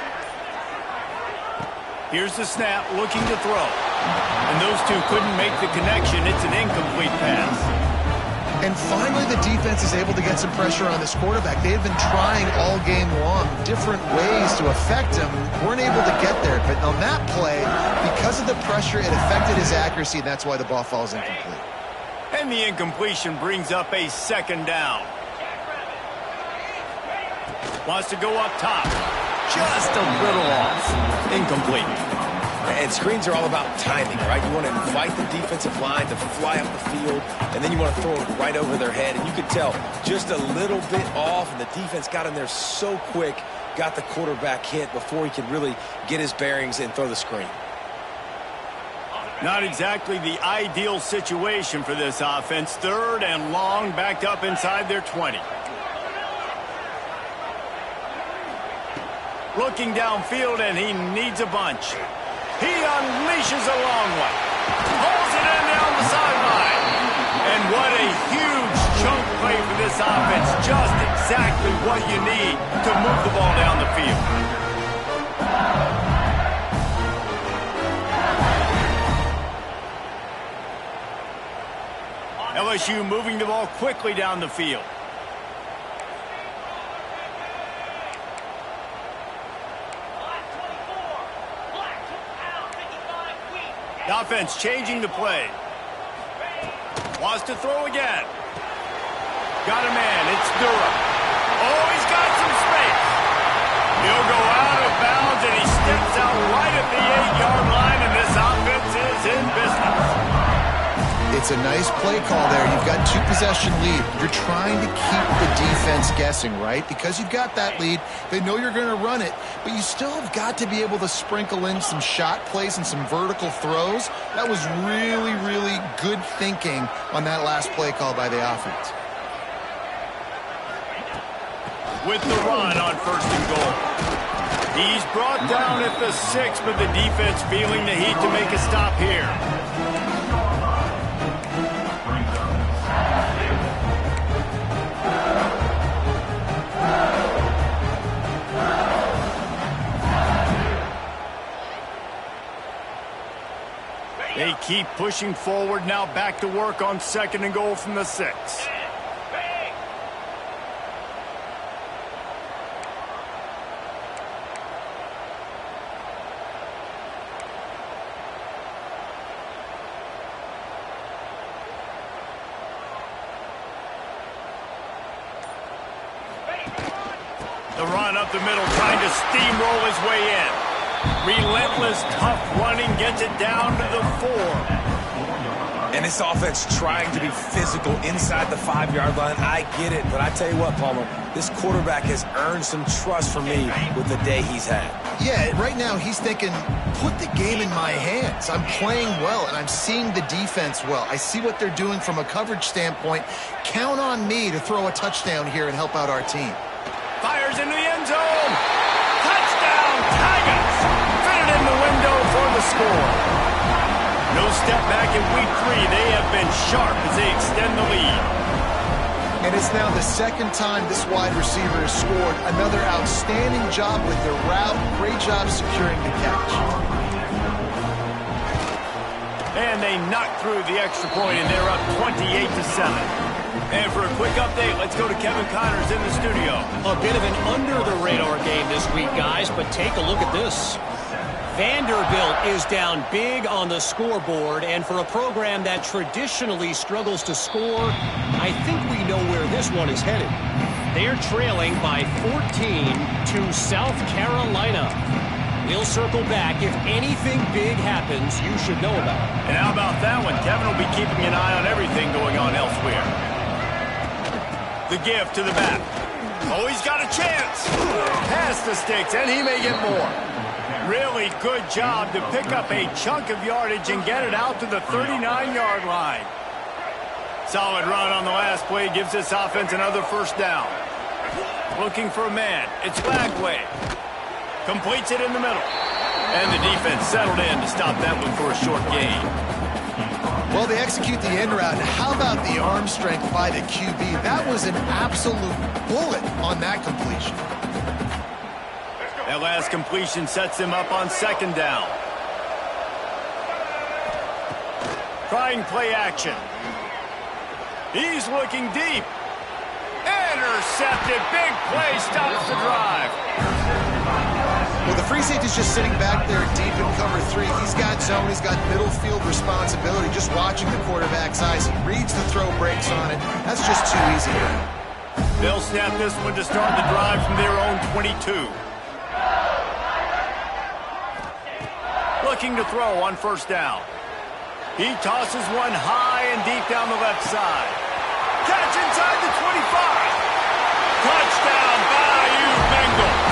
Here's the snap, looking to throw. And those two couldn't make the connection. It's an incomplete pass. And finally, the defense is able to get some pressure on this quarterback. They had been trying all game long different ways to affect him. Weren't able to get there. But on that play, because of the pressure, it affected his accuracy, and that's why the ball falls incomplete. And the incompletion brings up a second down. Wants to go up top. Just a little off. Incomplete. And screens are all about timing, right? You want to invite the defensive line to fly up the field, and then you want to throw it right over their head. And you could tell just a little bit off, and the defense got in there so quick, got the quarterback hit before he could really get his bearings and throw the screen. Not exactly the ideal situation for this offense. Third and long, backed up inside their 20. Looking downfield, and he needs a bunch. He unleashes a long one. Pulls it in down the sideline. And what a huge chunk play for this offense. Just exactly what you need to move the ball down the field. LSU moving the ball quickly down the field. The offense changing the play. Wants to throw again. Got a man. It's Durham. Oh, he's got some space. It's a nice play call there. You've got 2-possession lead. You're trying to keep the defense guessing, right? Because you've got that lead, they know you're going to run it, but you still have got to be able to sprinkle in some shot plays and some vertical throws. That was really, really good thinking on that last play call by the offense. With the run on 1st and goal. He's brought down at the 6, but the defense feeling the heat to make a stop here. They keep pushing forward, now back to work on 2nd and goal from the 6. The run up the middle, trying to steamroll his way in. Relentless, tough running, gets it down to the 4. And this offense trying to be physical inside the 5-yard line. I get it, but I tell you what, Palmer, this quarterback has earned some trust from me with the day he's had. Yeah, right now he's thinking, put the game in my hands. I'm playing well, and I'm seeing the defense well. I see what they're doing from a coverage standpoint. Count on me to throw a touchdown here and help out our team. Fires into the end zone. Touchdown, Tigers. Fitted in the window for the score. No step back in week 3. They have been sharp as they extend the lead. And it's now the 2nd time this wide receiver has scored. Another outstanding job with the route. Great job securing the catch. And they knocked through the extra point, and they're up 28-7. And for a quick update, let's go to Kevin Connors in the studio. A bit of an under-the-radar game this week, guys, but take a look at this. Vanderbilt is down big on the scoreboard, and for a program that traditionally struggles to score, I think we know where this one is headed. They're trailing by 14 to South Carolina. We'll circle back. If anything big happens, you should know about it. And how about that one? Kevin will be keeping an eye on everything going on elsewhere. The give to the back. Oh, he's got a chance. Past the sticks, and he may get more. Really good job to pick up a chunk of yardage and get it out to the 39-yard line. Solid run on the last play gives this offense another 1st down. Looking for a man. It's Bagway. Completes it in the middle. And the defense settled in to stop that one for a short gain. Well, they execute the end route. And how about the arm strength by the QB? That was an absolute bullet on that completion. That last completion sets them up on 2nd down. Trying play action. He's looking deep. Intercepted. Big play stops the drive. Well, the free safety's just sitting back there deep in cover 3. He's got zone. He's got middle field responsibility. Just watching the quarterback's eyes. He reads the throw, breaks on it. That's just too easy. They'll snap this one to start the drive from their own 22. Looking to throw on 1st down. He tosses one high and deep down the left side. Catch inside the 25. Touchdown, Bayou Bengals.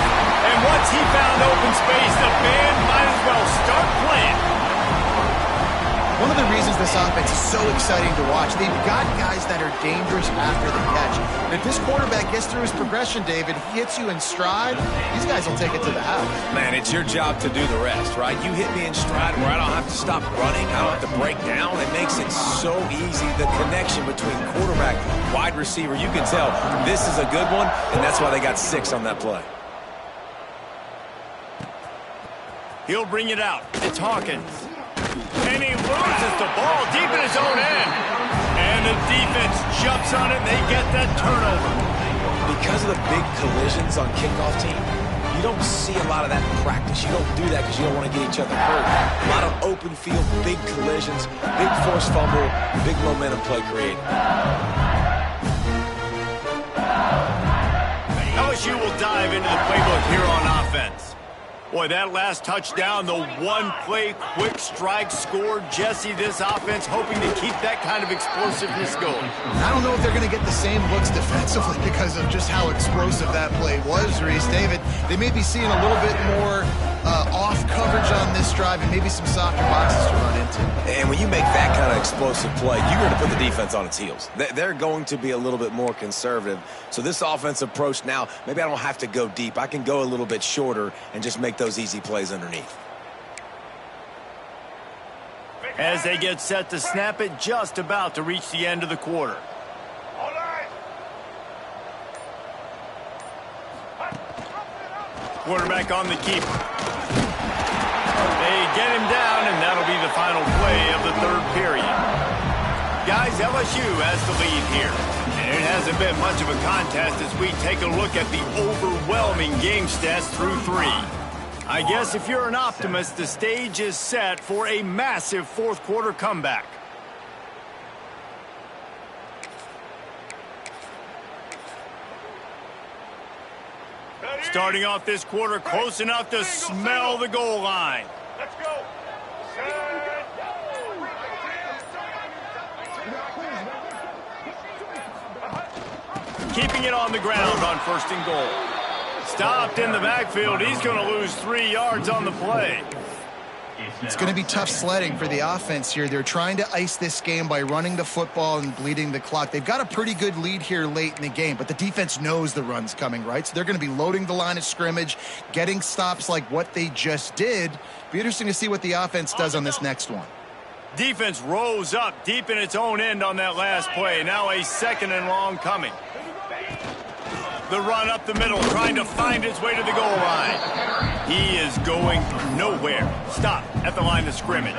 And once he found open space, the band might as well start playing. One of the reasons this offense is so exciting to watch, they've got guys that are dangerous after the catch. And if this quarterback gets through his progression, David, he hits you in stride, these guys will take it to the house. Man, it's your job to do the rest, right? You hit me in stride where I don't have to stop running. I don't have to break down. It makes it so easy. The connection between quarterback, wide receiver, you can tell this is a good one, and that's why they got 6 on that play. He'll bring it out. It's Hawkins. And he loses the ball deep in his own end. And the defense jumps on it, and they get that turnover. Because of the big collisions on kickoff team, you don't see a lot of that in practice. You don't do that because you don't want to get each other hurt. A lot of open field, big collisions, big forced fumble, big momentum play created. LSU will dive into the playbook here on offense. Boy, that last touchdown, the one-play quick strike score. Jesse, this offense hoping to keep that kind of explosiveness going. I don't know if they're going to get the same looks defensively because of just how explosive that play was, Reese. David, they may be seeing a little bit more off coverage on this drive and maybe some softer boxes to run into. And when you make that kind of explosive play, you're going to put the defense on its heels. They're going to be a little bit more conservative. So this offensive approach now, maybe I don't have to go deep. I can go a little bit shorter and just make those easy plays underneath. As they get set to snap it, just about to reach the end of the quarter. Quarterback on the keeper. They get him down, and that'll be the final play of the third period. Guys, LSU has the lead here. And it hasn't been much of a contest as we take a look at the overwhelming game stats through 3. I guess if you're an optimist, the stage is set for a massive fourth quarter comeback. Starting off this quarter close enough to smell the goal line. Let's go. Keeping it on the ground on 1st and goal. Stopped in the backfield. He's going to lose 3 yards on the play. It's going to be tough sledding for the offense here. They're trying to ice this game by running the football and bleeding the clock. They've got a pretty good lead here late in the game, but the defense knows the run's coming, right? So they're going to be loading the line of scrimmage, getting stops like what they just did. Be interesting to see what the offense does on this next one. Defense rose up deep in its own end on that last play. Now a 2nd and long coming. The run up the middle, trying to find his way to the goal line. He is going nowhere. Stop at the line of scrimmage.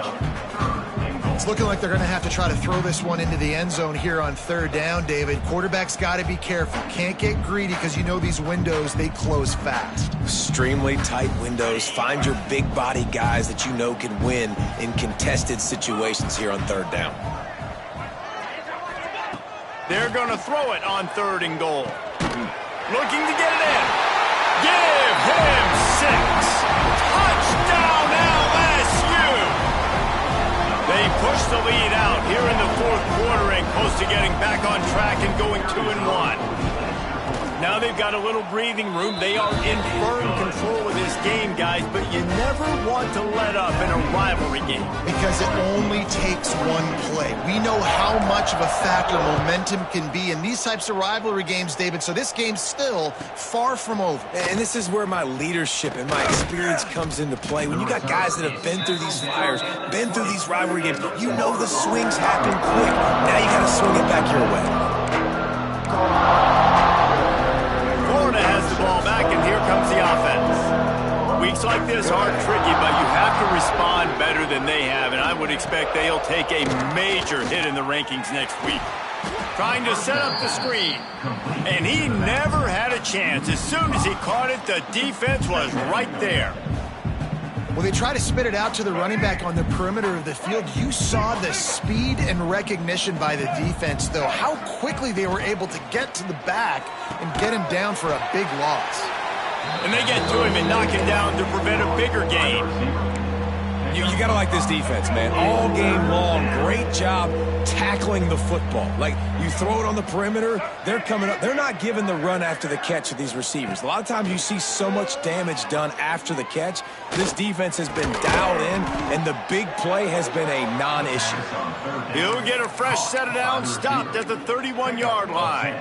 It's looking like they're going to have to try to throw this one into the end zone here on 3rd down, David. Quarterback's got to be careful. Can't get greedy because you know these windows, they close fast. Extremely tight windows. Find your big body guys that you know can win in contested situations here on 3rd down. They're going to throw it on 3rd and goal. Looking to get it in. Give him 6. Touchdown LSU. They push the lead out here in the 4th quarter and close to getting back on track and going 2-1. Now they've got a little breathing room. They are in firm control of this game, guys, but you never want to let up in a rivalry game. Because it only takes one play. We know how much of a factor momentum can be in these types of rivalry games, David, so this game's still far from over. And this is where my leadership and my experience comes into play. When you got guys that have been through these fires, been through these rivalry games, you know the swings happen quick. Now you got to swing it back your way. Has the ball back, and here comes the offense. Weeks like this are tricky, but you have to respond better than they have, and I would expect they'll take a major hit in the rankings next week. Trying to set up the screen, and he never had a chance. As soon as he caught it, the defense was right there. Well, they try to spit it out to the running back on the perimeter of the field. You saw the speed and recognition by the defense, though. How quickly they were able to get to the back and get him down for a big loss. And they get to him and knock him down to prevent a bigger gain. You got to like this defense, man. All game long, great job tackling the football. Like, you throw it on the perimeter, they're coming up. They're not giving the run after the catch to these receivers. A lot of times you see so much damage done after the catch. This defense has been dialed in, and the big play has been a non-issue. He'll get a fresh set down, stopped at the 31-yard line.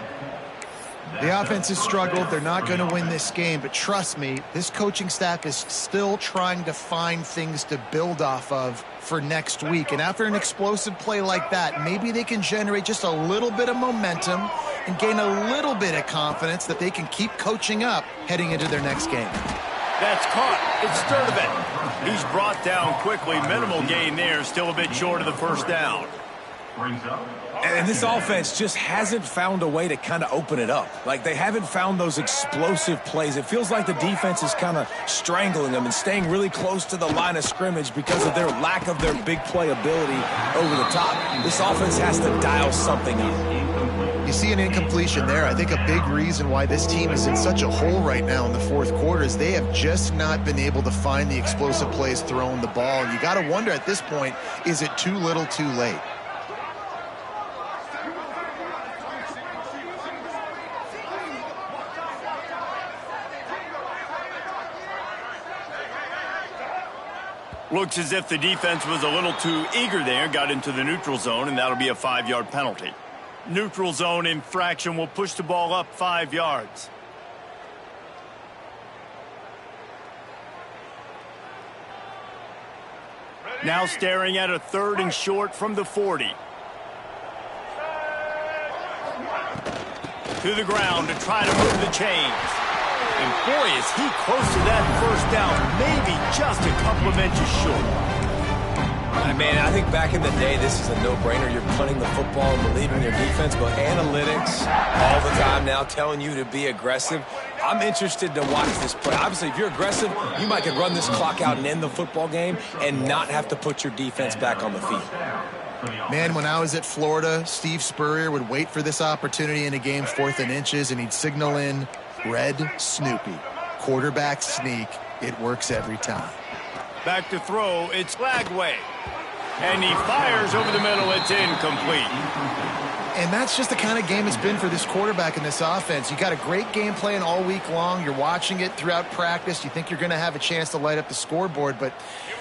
The offense has struggled. They're not going to win this game, but trust me, this coaching staff is still trying to find things to build off of for next week. And after an explosive play like that, maybe they can generate just a little bit of momentum and gain a little bit of confidence that they can keep coaching up heading into their next game. That's caught. It's Sturdivant. He's brought down quickly. Minimal gain there. Still a bit short of the 1st down. And this offense just hasn't found a way to kind of open it up. Like, they haven't found those explosive plays. It feels like the defense is kind of strangling them and staying really close to the line of scrimmage because of their lack of their big play ability over the top. This offense has to dial something up. You see an incompletion there. I think a big reason why this team is in such a hole right now in the fourth quarter is they have just not been able to find the explosive plays throwing the ball. And you got to wonder at this point, is it too little too late? Looks as if the defense was a little too eager there, got into the neutral zone, and that'll be a 5-yard penalty. Neutral zone infraction will push the ball up 5 yards. Now staring at a 3rd and short from the 40. To the ground to try to move the chains. And boy, is he close to that first down, maybe just a couple of inches short. Man, I think back in the day, this is a no-brainer. You're punting the football and believing your defense, but analytics all the time now telling you to be aggressive. I'm interested to watch this play. Obviously, if you're aggressive, you might could run this clock out and end the football game and not have to put your defense back on the field. Man, when I was at Florida, Steve Spurrier would wait for this opportunity in a game 4th and inches, and he'd signal in Red Snoopy. Quarterback sneak. It works every time. Back to throw. It's Lagway. And he fires over the middle. It's incomplete. And that's just the kind of game it's been for this quarterback in this offense. You got a great game plan all week long. You're watching it throughout practice. You think you're going to have a chance to light up the scoreboard, but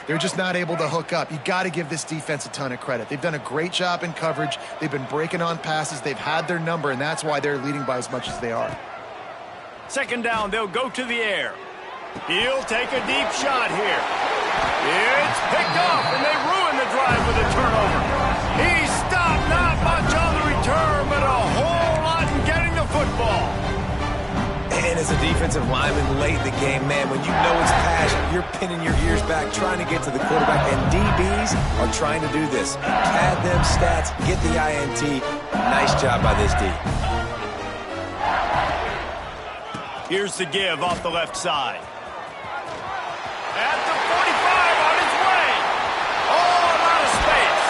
they're just not able to hook up. You got to give this defense a ton of credit. They've done a great job in coverage. They've been breaking on passes. They've had their number, and that's why they're leading by as much as they are. 2nd down, they'll go to the air. He'll take a deep shot here. It's picked off, and they ruin the drive with a turnover. He stopped, not much on the return, but a whole lot in getting the football. And as a defensive lineman late in the game, man, when you know it's passion, you're pinning your ears back, trying to get to the quarterback, and DBs are trying to do this. Pad them stats, get the INT. Nice job by this D. Here's the give off the left side. At the 45 on his way. All out of space.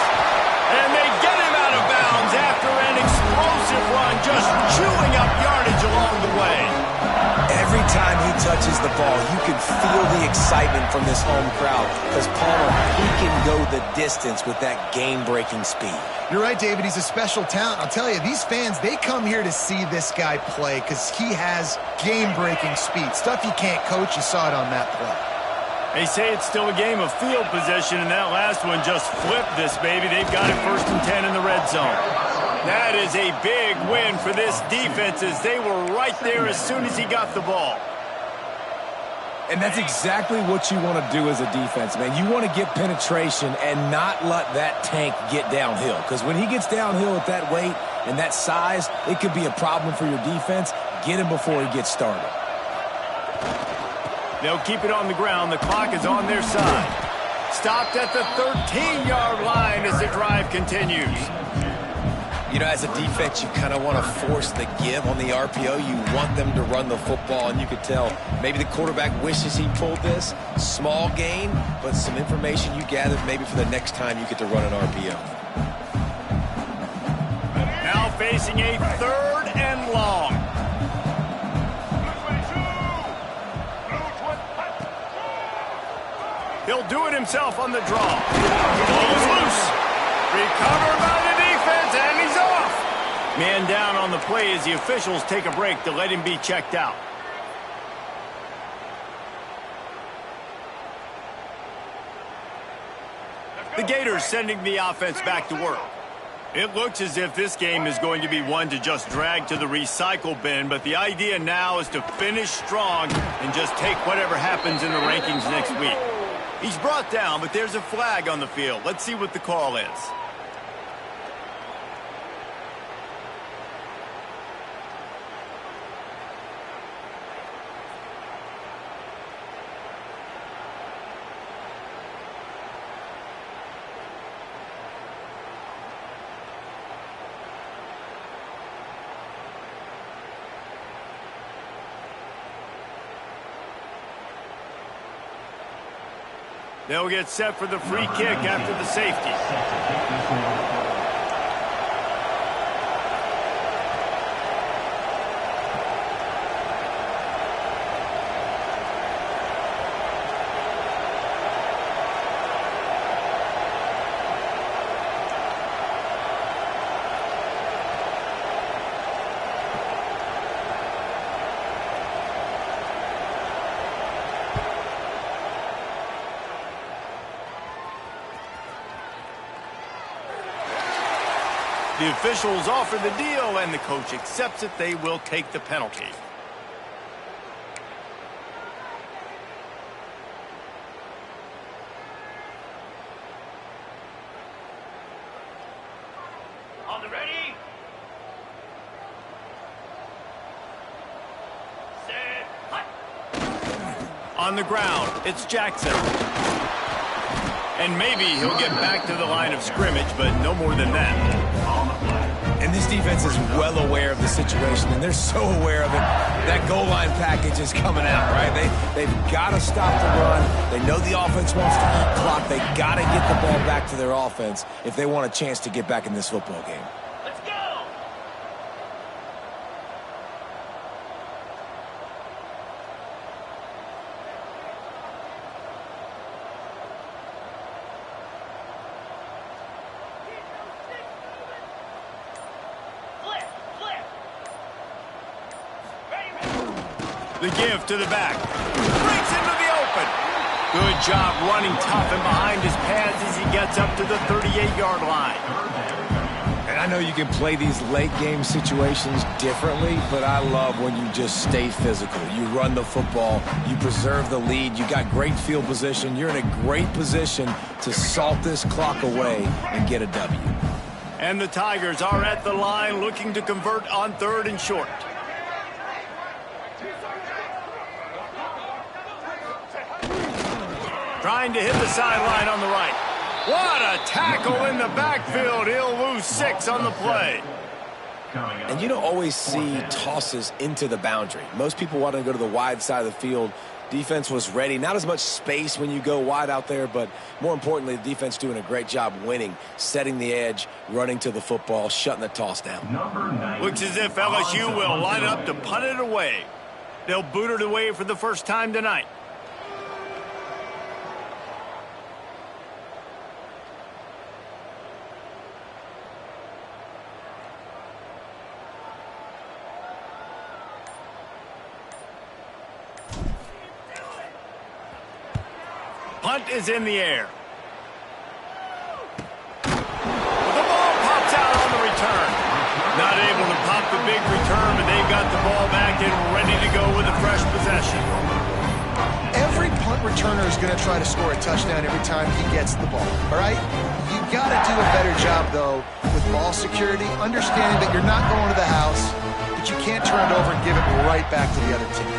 And they get him out of bounds after an explosive run, just chewing up yardage along the way. Every time he touches the ball, you can feel the excitement from this home crowd because Palmer, he can go the distance with that game-breaking speed. You're right, David. He's a special talent. I'll tell you, these fans, they come here to see this guy play because he has game-breaking speed. Stuff you can't coach. You saw it on that play. They say it's still a game of field possession, and that last one just flipped this baby. They've got it 1st and 10 in the red zone. That is a big win for this defense as they were right there as soon as he got the ball. And that's exactly what you want to do as a defense, man. You want to get penetration and not let that tank get downhill. Because when he gets downhill at that weight and that size, it could be a problem for your defense. Get him before he gets started. They'll keep it on the ground. The clock is on their side. Stopped at the 13-yard line as the drive continues. You know, as a defense, you kind of want to force the give on the RPO. You want them to run the football, and you could tell maybe the quarterback wishes he pulled this. Small gain, but some information you gathered maybe for the next time you get to run an RPO. Now facing a 3rd and long. He'll do it himself on the draw. Ball is loose. Recovered by the defense, and he's off. Man down on the play as the officials take a break to let him be checked out. The Gators sending the offense back to work. It looks as if this game is going to be one to just drag to the recycle bin, but the idea now is to finish strong and just take whatever happens in the rankings next week. He's brought down, but there's a flag on the field. Let's see what the call is. They'll get set for the free kick after the safety. The officials offer the deal, and the coach accepts it. They will take the penalty. On the ready. Set. Hut. On the ground, it's Jackson. And maybe he'll get back to the line of scrimmage, but no more than that. And this defense is well aware of the situation, and they're so aware of it. That goal line package is coming out, right? They've got to stop the run. They know the offense wants to eat clock. They got to get the ball back to their offense if they want a chance to get back in this football game. Let's go. Flip, flip. Ready, ready. The give to the back. Breaks into the open. Good job running tough and behind his pads as he gets up to the 38-yard line. And I know you can play these late game situations differently, but I love when you just stay physical. You run the football, you preserve the lead, you got great field position, you're in a great position to salt this clock away and get a W. And the Tigers are at the line looking to convert on 3rd and short. Trying to hit the sideline on the right. What a tackle in the backfield. He'll lose 6 on the play. And you don't always see tosses into the boundary. Most people want to go to the wide side of the field. Defense was ready. Not as much space when you go wide out there, but more importantly, the defense doing a great job winning, setting the edge, running to the football, shutting the toss down. Looks as if LSU will line up to punt it away. They'll boot it away for the first time tonight. Punt is in the air. The ball pops out on the return. Not able to pop the big return, but they've got the ball back and ready to go with a fresh possession. Every punt returner is going to try to score a touchdown every time he gets the ball, all right? You got to do a better job, though, with ball security, understanding that you're not going to the house, but you can't turn it over and give it right back to the other team.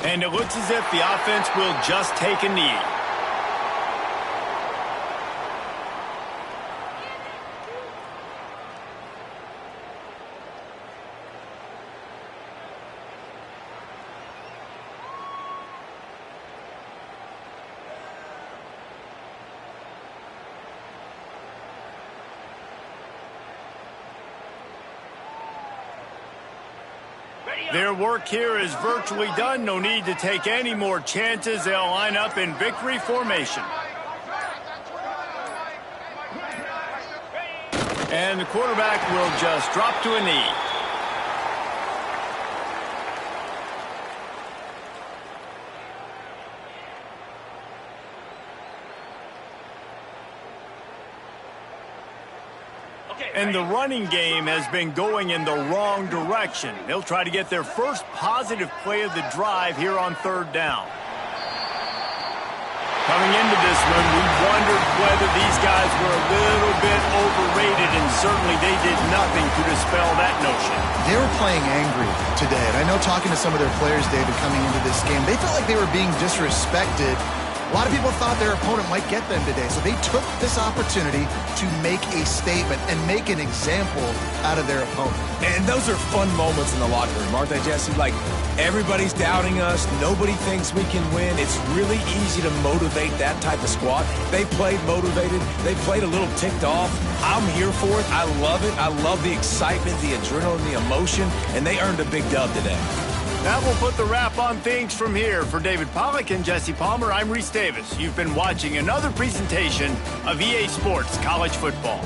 And it looks as if the offense will just take a knee. Their work here is virtually done. No need to take any more chances. They'll line up in victory formation. And the quarterback will just drop to a knee. And the running game has been going in the wrong direction. They'll try to get their first positive play of the drive here on 3rd down. Coming into this one, we wondered whether these guys were a little bit overrated, and certainly they did nothing to dispel that notion. They were playing angry today, and I know talking to some of their players, David, coming into this game, they felt like they were being disrespected. A lot of people thought their opponent might get them today, so they took this opportunity to make a statement and make an example out of their opponent. And those are fun moments in the locker room, aren't they, Jesse? Like, everybody's doubting us. Nobody thinks we can win. It's really easy to motivate that type of squad. They played motivated. They played a little ticked off. I'm here for it. I love it. I love the excitement, the adrenaline, the emotion, and they earned a big dub today. That will put the wrap on things from here. For David Pollack and Jesse Palmer, I'm Reese Davis. You've been watching another presentation of EA Sports College Football.